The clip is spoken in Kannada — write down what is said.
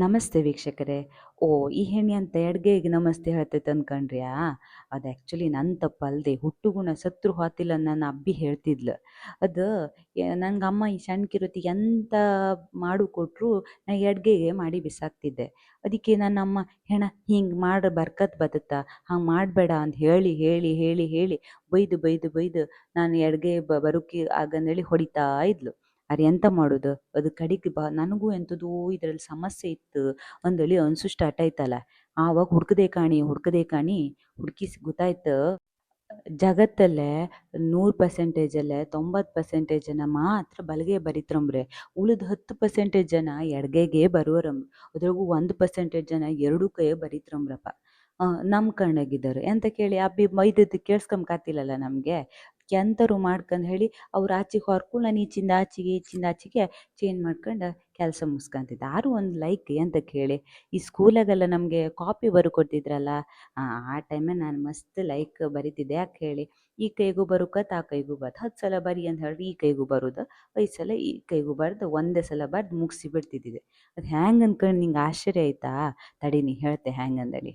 ನಮಸ್ತೆ ವೀಕ್ಷಕರೇ. ಈ ಹೆಣ್ಣಿ ಅಂತ ಎಡ್ಗೆಗೆ ನಮಸ್ತೆ ಹೇಳ್ತೈತೆ ಅನ್ಕಂಡ್ರ್ಯಾ? ಅದು ಆ್ಯಕ್ಚುಲಿ ನನ್ನ ತಪ್ಪಲ್ದೆ ಹುಟ್ಟುಗುಣ ಸತ್ರು ಹೋತಿಲ್ಲ ನನ್ನ ಅಬ್ಬಿ ಹೇಳ್ತಿದ್ಲು. ಅದು ನಂಗೆ ಅಮ್ಮ ಈ ಸಣ್ಣಕಿರುತಿ ಎಂತ ಮಾಡು ಕೊಟ್ರು ನಾ ಎಡ್ಗೆಗೆ ಮಾಡಿ ಬಿಸಾಕ್ತಿದ್ದೆ. ಅದಕ್ಕೆ ನನ್ನ ಅಮ್ಮ ಹೆಣ ಹಿಂಗೆ ಮಾಡ್ರೆ ಬರ್ಕತ್ ಬತ್ತತ್ತ, ಹಂಗೆ ಮಾಡಬೇಡ ಅಂತ ಹೇಳಿ ಹೇಳಿ ಹೇಳಿ ಹೇಳಿ ಬೈದು ಬೈದು ಬೈದು ನಾನು ಎಡ್ಗೆ ಬರೋಕೆ ಆಗಂದೇಳಿ ಹೊಡಿತಾ ಇದ್ಲು. ಅರೆ ಎಂತ ಮಾಡೋದು, ಅದು ಕಡಿಗೆ ನನಗೂ ಎಂಥದೋ ಇದರಲ್ಲಿ ಸಮಸ್ಯೆ ಇತ್ತು ಅಂದೇಳಿ ಅನ್ಸು ಸ್ಟಾರ್ಟ್ ಆಯ್ತಲ್ಲ. ಆವಾಗ ಹುಡ್ಕದೆ ಕಾಣಿ ಹುಡ್ಕಿಸಿ ಗೊತ್ತಾಯ್ತು, ಜಗತ್ತಲ್ಲೇ 100% ಅಲ್ಲೇ 90% ಜನ ಮಾತ್ರ ಬಲಗೈ ಬರಿತ್ರಂಬ್ರೆ, ಉಳಿದ 10% ಜನ ಎಡಗೈಗೆ ಬರುವರಂಬ್ರು. ಅದ್ರಾಗೂ 1% ಜನ ಎರಡೂ ಕೈ ಬರಿತ್ರಂಬ್ರಪ್ಪ. ನಮ್ಮ ಕಣ್ಣಾಗಿದ್ದಾರೆ ಎಂತ ಕೇಳಿ ಅಬ್ಬಿ ಮೈದದ್ದು ಕೇಳಿಸ್ಕೊಂಬಕಾತಿಲ್ಲಲ್ಲ ನಮಗೆ. ಎಂತರು ಮಾಡ್ಕಂದು ಹೇಳಿ ಅವ್ರು ಆಚೆಗೆ ಹೊರ್ಕೊಂಡು ನಾನು ಈಚಿಂದ ಆಚೆಗೆ ಚೇಂಜ್ ಮಾಡ್ಕೊಂಡು ಕೆಲಸ ಮುಗಿಸ್ಕೊಂತಿದ್ದೆ. ಆರು ಒಂದು ಲೈಕ್ ಎಂತ ಕೇಳಿ ಈ ಸ್ಕೂಲಾಗೆಲ್ಲ ನಮಗೆ ಕಾಪಿ ಬರ್ಕೊಡ್ತಿದ್ರಲ್ಲ, ಆ ಟೈಮೇ ನಾನು ಮಸ್ತ್ ಲೈಕ್ ಬರಿತಿದ್ದೆ. ಯಾಕೆ ಹೇಳಿ, ಈ ಕೈಗೂ ಬರುಕತ್ ಆ ಕೈಗೂ ಬತ್ 10 ಸಲ ಬರಿ ಅಂತ ಹೇಳಿ ಈ ಕೈಗೂ ಬರೋದು, 5 ಸಲ ಈ ಕೈಗೂ ಬರ್ದು ಒಂದೇ ಸಲ ಬರ್ದು ಮುಗಿಸಿ ಬಿಡ್ತಿದ್ದಿದೆ. ಅದು ಹ್ಯಾಂಗೆ ಅನ್ಕೊಂಡು ನಿಂಗೆ ಆಶ್ಚರ್ಯ ಆಯ್ತಾ? ತಡಿ ನೀ ಹೇಳ್ತೆ ಹ್ಯಾಂಗಂದೇಳಿ.